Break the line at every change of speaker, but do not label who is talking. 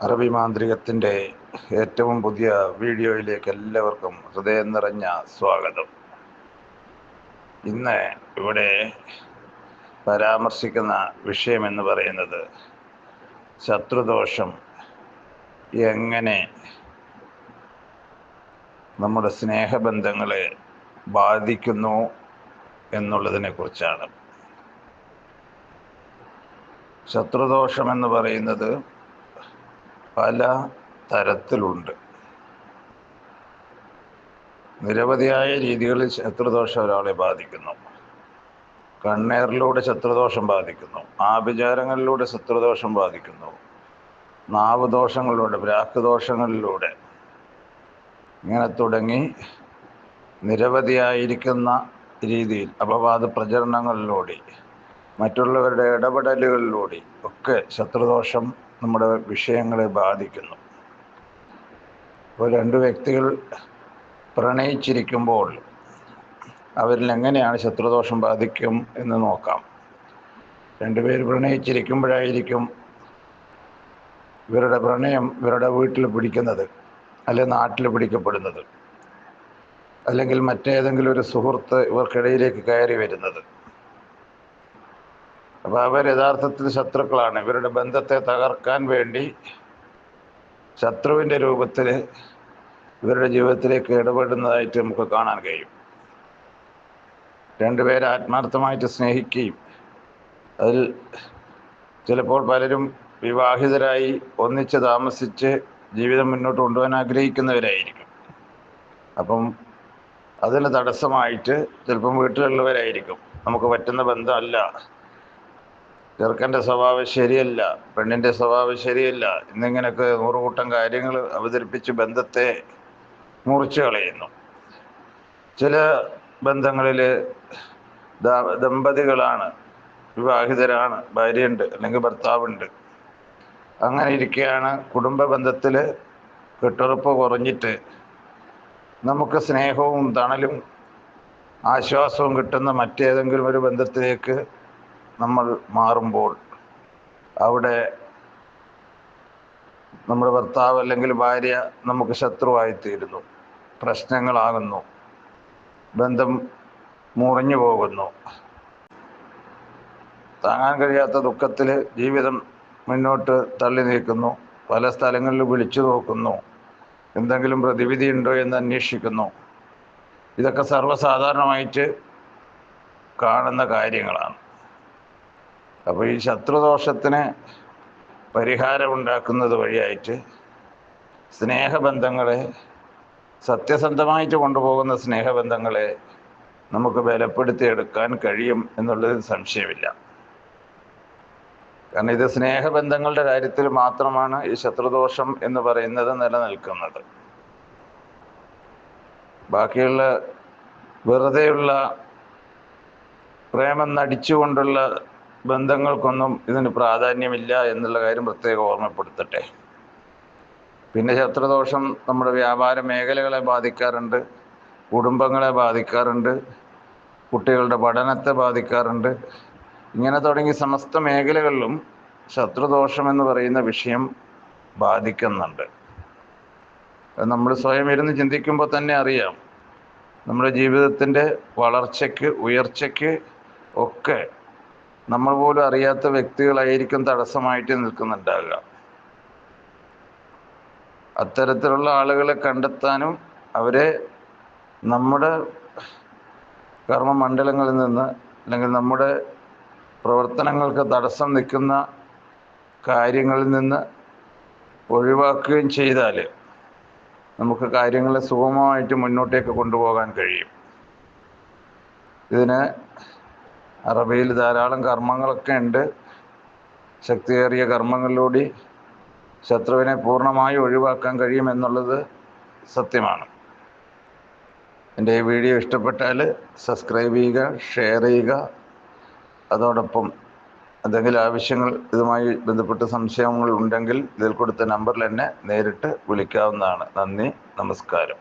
അറബി മാന്ത്രികത്തിൻ്റെ ഏറ്റവും പുതിയ വീഡിയോയിലേക്ക് എല്ലാവർക്കും ഹൃദയം നിറഞ്ഞ സ്വാഗതം. ഇന്ന് ഇവിടെ പരാമർശിക്കുന്ന വിഷയമെന്ന് പറയുന്നത് ശത്രുദോഷം എങ്ങനെ നമ്മുടെ സ്നേഹബന്ധങ്ങളെ ബാധിക്കുന്നു എന്നുള്ളതിനെ കുറിച്ചാണ്. ശത്രുദോഷം എന്ന് പറയുന്നത് പല തരത്തിലുണ്ട്. നിരവധിയായ രീതികളിൽ ശത്രുദോഷം ഒരാളെ ബാധിക്കുന്നു. കണ്ണേറിലൂടെ ശത്രുദോഷം ബാധിക്കുന്നു, ആഭിചാരങ്ങളിലൂടെ ശത്രുദോഷം ബാധിക്കുന്നു, നാവ് ദോഷങ്ങളിലൂടെ, ബ്രാക്ക് ദോഷങ്ങളിലൂടെ, ഇങ്ങനെ തുടങ്ങി നിരവധിയായിരിക്കുന്ന രീതിയിൽ അപവാദ പ്രചരണങ്ങളിലൂടെ, മറ്റുള്ളവരുടെ ഇടപെടലുകളിലൂടെ ഒക്കെ ശത്രുദോഷം നമ്മുടെ വിഷയങ്ങളെ ബാധിക്കുന്നു. ഇപ്പോൾ രണ്ട് വ്യക്തികൾ പ്രണയിച്ചിരിക്കുമ്പോൾ അവരിൽ എങ്ങനെയാണ് ശത്രുദോഷം ബാധിക്കും എന്ന് നോക്കാം. രണ്ടുപേർ പ്രണയിച്ചിരിക്കുമ്പോഴായിരിക്കും ഇവരുടെ പ്രണയം ഇവരുടെ വീട്ടിൽ പിടിക്കുന്നത്, അല്ലെങ്കിൽ നാട്ടിൽ പിടിക്കപ്പെടുന്നത്, അല്ലെങ്കിൽ മറ്റേതെങ്കിലും ഒരു സുഹൃത്ത് ഇവർക്കിടയിലേക്ക് കയറി വരുന്നത്. അപ്പോൾ അവർ യഥാർത്ഥത്തിൽ ശത്രുക്കളാണ്. ഇവരുടെ ബന്ധത്തെ തകർക്കാൻ വേണ്ടി ശത്രുവിൻ്റെ രൂപത്തിൽ ഇവരുടെ ജീവിതത്തിലേക്ക് ഇടപെടുന്നതായിട്ട് നമുക്ക് കാണാൻ കഴിയും. രണ്ടുപേരെ ആത്മാർത്ഥമായിട്ട് സ്നേഹിക്കുകയും അതിൽ ചിലപ്പോൾ പലരും വിവാഹിതരായി ഒന്നിച്ച് താമസിച്ച് ജീവിതം മുന്നോട്ട് കൊണ്ടുപോകാൻ ആഗ്രഹിക്കുന്നവരായിരിക്കും. അപ്പം അതിന് തടസ്സമായിട്ട് ചിലപ്പം വീട്ടിലുള്ളവരായിരിക്കും, നമുക്ക് പറ്റുന്ന ബന്ധമല്ല, ചെറുക്കൻ്റെ സ്വഭാവം ശരിയല്ല, പെണ്ണിൻ്റെ സ്വഭാവം ശരിയല്ല എന്നിങ്ങനെയൊക്കെ നൂറുകൂട്ടം കാര്യങ്ങൾ അവതരിപ്പിച്ച് ബന്ധത്തെ മുറിച്ചു കളയുന്നു. ചില ബന്ധങ്ങളിൽ ദമ്പതികളാണ്, വിവാഹിതരാണ്, ഭാര്യയുണ്ട് അല്ലെങ്കിൽ ഭർത്താവുണ്ട്. അങ്ങനെ ഇരിക്കുകയാണ് കുടുംബ ബന്ധത്തിൽ കെട്ടുറപ്പ് കുറഞ്ഞിട്ട് നമുക്ക് സ്നേഹവും തണലും ആശ്വാസവും കിട്ടുന്ന മറ്റേതെങ്കിലും ഒരു ബന്ധത്തിലേക്ക് നമ്മൾ മാറുമ്പോൾ അവിടെ നമ്മുടെ ഭർത്താവ് അല്ലെങ്കിൽ ഭാര്യ നമുക്ക് ശത്രുവായിത്തീരുന്നു, പ്രശ്നങ്ങളാകുന്നു, ബന്ധം മുറിഞ്ഞു പോകുന്നു. താങ്ങാൻ കഴിയാത്ത ദുഃഖത്തിൽ ജീവിതം മുന്നോട്ട് തള്ളി നീക്കുന്നു. പല സ്ഥലങ്ങളിൽ വിളിച്ചു നോക്കുന്നു, എന്തെങ്കിലും പ്രതിവിധി ഉണ്ടോ എന്ന് അന്വേഷിക്കുന്നു. ഇതൊക്കെ സർവ്വസാധാരണമായിട്ട് കാണുന്ന കാര്യങ്ങളാണ്. അപ്പോൾ ഈ ശത്രുദോഷത്തിന് പരിഹാരമുണ്ടാക്കുന്നത് വഴിയായിട്ട് സ്നേഹബന്ധങ്ങളെ, സത്യസന്ധമായിട്ട് കൊണ്ടുപോകുന്ന സ്നേഹബന്ധങ്ങളെ നമുക്ക് ബലപ്പെടുത്തിയെടുക്കാൻ കഴിയും എന്നുള്ളതിൽ സംശയമില്ല. കാരണം ഇത് സ്നേഹബന്ധങ്ങളുടെ കാര്യത്തിൽ മാത്രമാണ് ഈ ശത്രുദോഷം എന്ന് പറയുന്നത് നിലനിൽക്കുന്നത്. ബാക്കിയുള്ള വെറുതെയുള്ള പ്രേമം നടിച്ചുകൊണ്ടുള്ള ബന്ധങ്ങൾക്കൊന്നും ഇതിന് പ്രാധാന്യമില്ല എന്നുള്ള കാര്യം പ്രത്യേകം ഓർമ്മപ്പെടുത്തട്ടെ. പിന്നെ ശത്രുദോഷം നമ്മുടെ വ്യാപാര മേഖലകളെ ബാധിക്കാറുണ്ട്, കുടുംബങ്ങളെ ബാധിക്കാറുണ്ട്, കുട്ടികളുടെ പഠനത്തെ ബാധിക്കാറുണ്ട്. ഇങ്ങനെ തുടങ്ങി സമസ്ത മേഖലകളിലും ശത്രുദോഷം എന്ന് പറയുന്ന വിഷയം ബാധിക്കുന്നുണ്ട്. നമ്മൾ സ്വയം ഇരുന്ന് ചിന്തിക്കുമ്പോൾ തന്നെ അറിയാം, നമ്മുടെ ജീവിതത്തിൻ്റെ വളർച്ചയ്ക്ക്, ഉയർച്ചയ്ക്ക് ഒക്കെ നമ്മൾ പോലും അറിയാത്ത വ്യക്തികളായിരിക്കും തടസ്സമായിട്ട് നിൽക്കുന്നുണ്ടാകുക. അത്തരത്തിലുള്ള ആളുകളെ കണ്ടെത്താനും അവരെ നമ്മുടെ കർമ്മമണ്ഡലങ്ങളിൽ നിന്ന് അല്ലെങ്കിൽ നമ്മുടെ പ്രവർത്തനങ്ങൾക്ക് തടസ്സം നിൽക്കുന്ന കാര്യങ്ങളിൽ നിന്ന് ഒഴിവാക്കുകയും ചെയ്താൽ നമുക്ക് കാര്യങ്ങളെ സുഗമമായിട്ട് മുന്നോട്ടേക്ക് കൊണ്ടുപോകാൻ കഴിയും. ഇതിന് അറബിയിൽ ധാരാളം കർമ്മങ്ങളൊക്കെ ഉണ്ട്. ശക്തിയേറിയ കർമ്മങ്ങളിലൂടെ ശത്രുവിനെ പൂർണ്ണമായി ഒഴിവാക്കാൻ കഴിയുമെന്നുള്ളത് സത്യമാണ്. എൻ്റെ ഈ വീഡിയോ ഇഷ്ടപ്പെട്ടാൽ സബ്സ്ക്രൈബ് ചെയ്യുക, ഷെയർ ചെയ്യുക. അതോടൊപ്പം എന്തെങ്കിലും ആവശ്യങ്ങൾ, ഇതുമായി ബന്ധപ്പെട്ട് സംശയങ്ങൾ ഉണ്ടെങ്കിൽ ഇതിൽ കൊടുത്ത നമ്പറിൽ എന്നെ നേരിട്ട് വിളിക്കാവുന്നതാണ്. നന്ദി, നമസ്കാരം.